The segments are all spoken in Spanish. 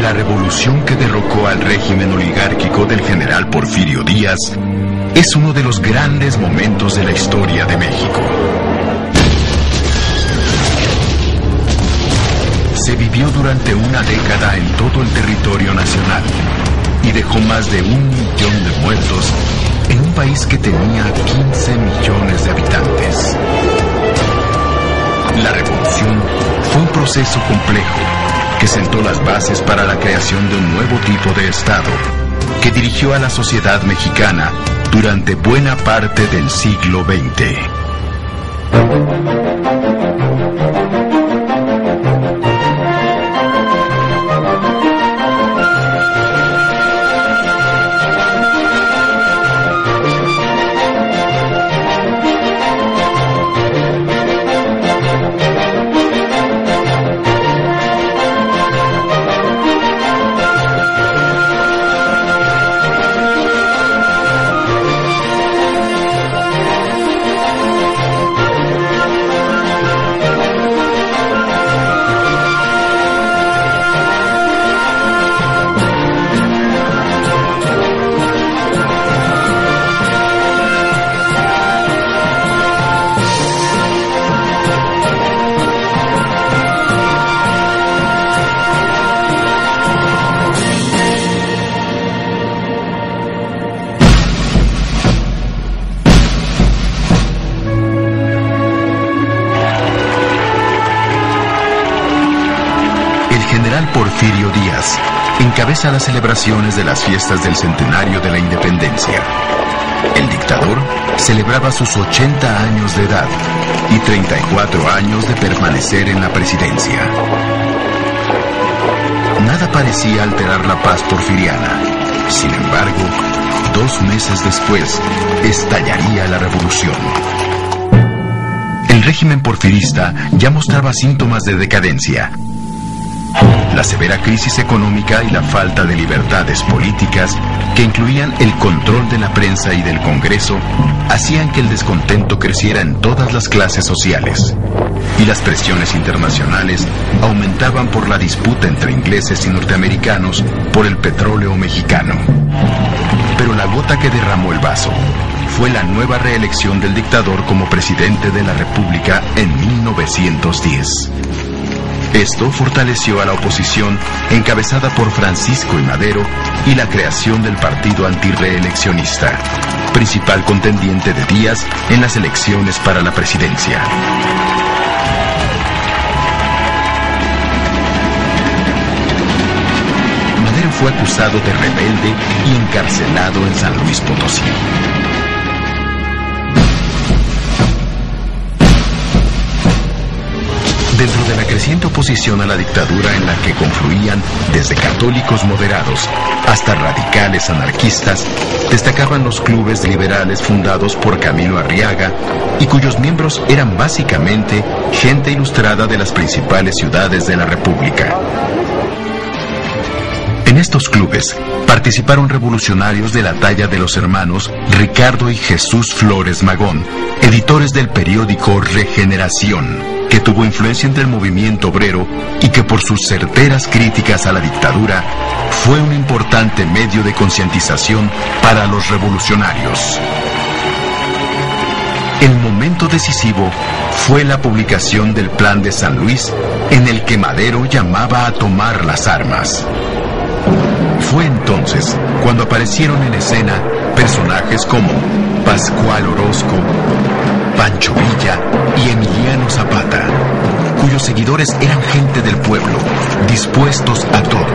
La revolución que derrocó al régimen oligárquico del general Porfirio Díaz es uno de los grandes momentos de la historia de México. Se vivió durante una década en todo el territorio nacional y dejó más de 1 millón de muertos en un país que tenía 15 millones de habitantes. La revolución fue un proceso complejo que sentó las bases para la creación de un nuevo tipo de Estado que dirigió a la sociedad mexicana durante buena parte del siglo XX. Porfirio Díaz encabeza las celebraciones de las fiestas del centenario de la independencia. El dictador celebraba sus 80 años de edad y 34 años de permanecer en la presidencia. Nada parecía alterar la paz porfiriana. Sin embargo, 2 meses después, estallaría la revolución. El régimen porfirista ya mostraba síntomas de decadencia. La severa crisis económica y la falta de libertades políticas, que incluían el control de la prensa y del Congreso, hacían que el descontento creciera en todas las clases sociales. Y las presiones internacionales aumentaban por la disputa entre ingleses y norteamericanos por el petróleo mexicano. Pero la gota que derramó el vaso fue la nueva reelección del dictador como presidente de la República en 1910. Esto fortaleció a la oposición encabezada por Francisco I. Madero y la creación del partido antirreeleccionista, principal contendiente de Díaz en las elecciones para la presidencia. Madero fue acusado de rebelde y encarcelado en San Luis Potosí. Dentro de la creciente oposición a la dictadura en la que confluían desde católicos moderados hasta radicales anarquistas, destacaban los clubes liberales fundados por Camilo Arriaga y cuyos miembros eran básicamente gente ilustrada de las principales ciudades de la República. En estos clubes participaron revolucionarios de la talla de los hermanos Ricardo y Jesús Flores Magón, editores del periódico Regeneración, que tuvo influencia entre el movimiento obrero y que por sus certeras críticas a la dictadura fue un importante medio de concientización para los revolucionarios. El momento decisivo fue la publicación del Plan de San Luis, en el que Madero llamaba a tomar las armas. Fue entonces cuando aparecieron en escena personajes como Pascual Orozco, Pancho Villa y Emiliano Zapata, cuyos seguidores eran gente del pueblo, dispuestos a todo,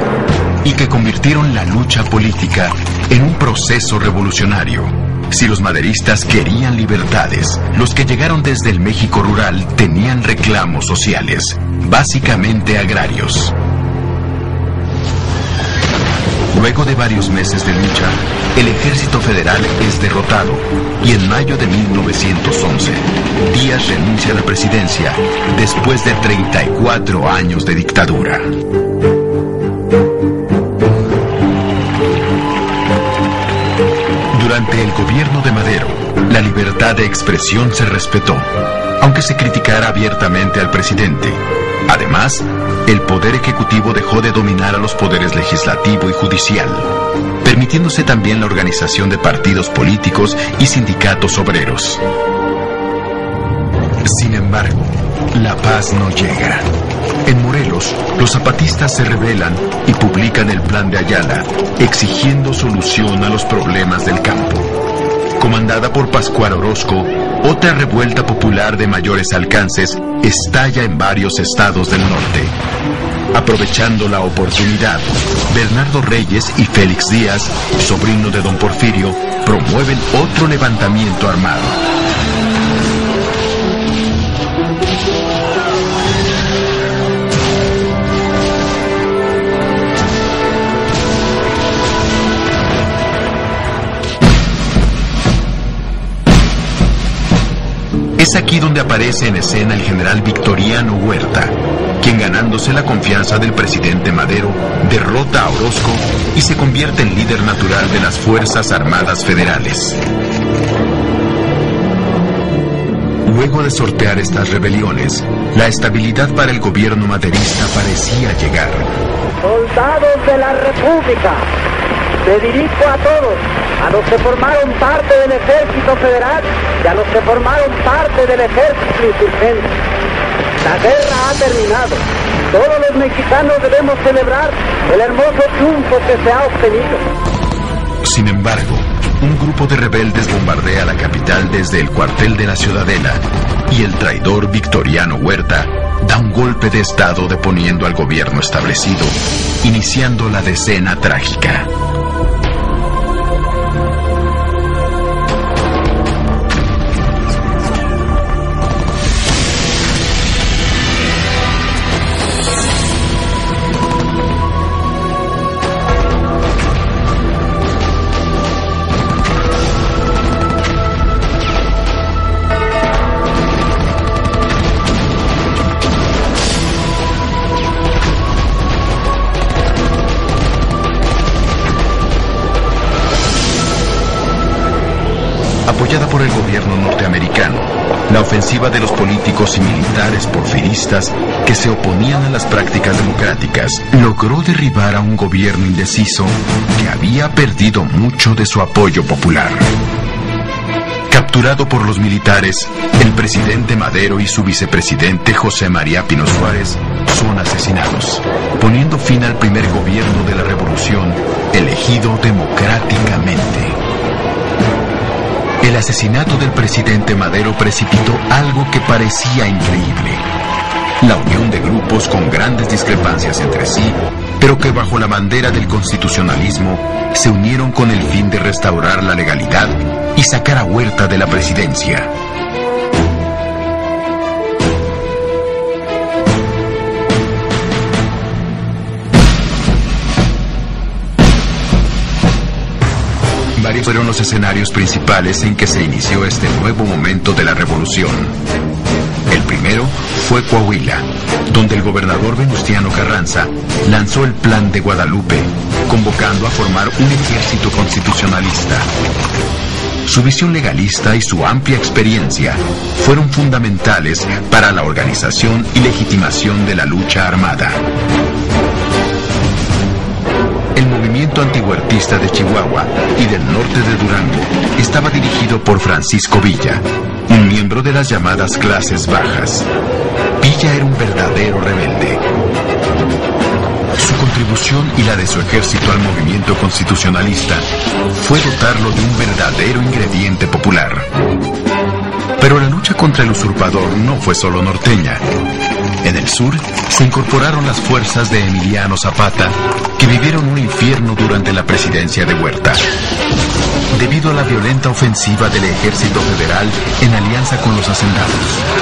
y que convirtieron la lucha política en un proceso revolucionario. Si los maderistas querían libertades, los que llegaron desde el México rural tenían reclamos sociales, básicamente agrarios. Luego de varios meses de lucha, el ejército federal es derrotado y en mayo de 1911, Díaz renuncia a la presidencia después de 34 años de dictadura. Durante el gobierno de Madero, la libertad de expresión se respetó, aunque se criticara abiertamente al presidente. Además, el poder ejecutivo dejó de dominar a los poderes legislativo y judicial, permitiéndose también la organización de partidos políticos y sindicatos obreros. Sin embargo, la paz no llega. En Morelos, los zapatistas se rebelan y publican el Plan de Ayala, exigiendo solución a los problemas del campo. Comandada por Pascual Orozco, otra revuelta popular de mayores alcances estalla en varios estados del norte. Aprovechando la oportunidad, Bernardo Reyes y Félix Díaz, sobrino de don Porfirio, promueven otro levantamiento armado. Es aquí donde aparece en escena el general Victoriano Huerta, quien, ganándose la confianza del presidente Madero, derrota a Orozco y se convierte en líder natural de las Fuerzas Armadas Federales. Luego de sortear estas rebeliones, la estabilidad para el gobierno maderista parecía llegar. Soldados de la República, me dirijo a todos, a los que formaron parte del Ejército Federal y a los que formaron parte del Ejército Insurgente. La guerra ha terminado. Todos los mexicanos debemos celebrar el hermoso triunfo que se ha obtenido. Sin embargo, un grupo de rebeldes bombardea la capital desde el cuartel de la Ciudadela y el traidor Victoriano Huerta da un golpe de estado deponiendo al gobierno establecido, iniciando la decena trágica. Apoyada por el gobierno norteamericano, la ofensiva de los políticos y militares porfiristas que se oponían a las prácticas democráticas logró derribar a un gobierno indeciso que había perdido mucho de su apoyo popular. Capturado por los militares, el presidente Madero y su vicepresidente José María Pino Suárez son asesinados, poniendo fin al primer gobierno de la revolución elegido democráticamente. El asesinato del presidente Madero precipitó algo que parecía increíble: la unión de grupos con grandes discrepancias entre sí, pero que bajo la bandera del constitucionalismo se unieron con el fin de restaurar la legalidad y sacar a Huerta de la presidencia. Varios fueron los escenarios principales en que se inició este nuevo momento de la revolución. El primero fue Coahuila, donde el gobernador Venustiano Carranza lanzó el Plan de Guadalupe, convocando a formar un ejército constitucionalista. Su visión legalista y su amplia experiencia fueron fundamentales para la organización y legitimación de la lucha armada. El movimiento antihuertista de Chihuahua y del norte de Durango estaba dirigido por Francisco Villa, un miembro de las llamadas clases bajas. Villa era un verdadero rebelde. Su contribución y la de su ejército al movimiento constitucionalista fue dotarlo de un verdadero ingrediente popular. Pero la lucha contra el usurpador no fue solo norteña. En el sur se incorporaron las fuerzas de Emiliano Zapata, que vivieron un infierno durante la presidencia de Huerta, debido a la violenta ofensiva del ejército federal en alianza con los hacendados.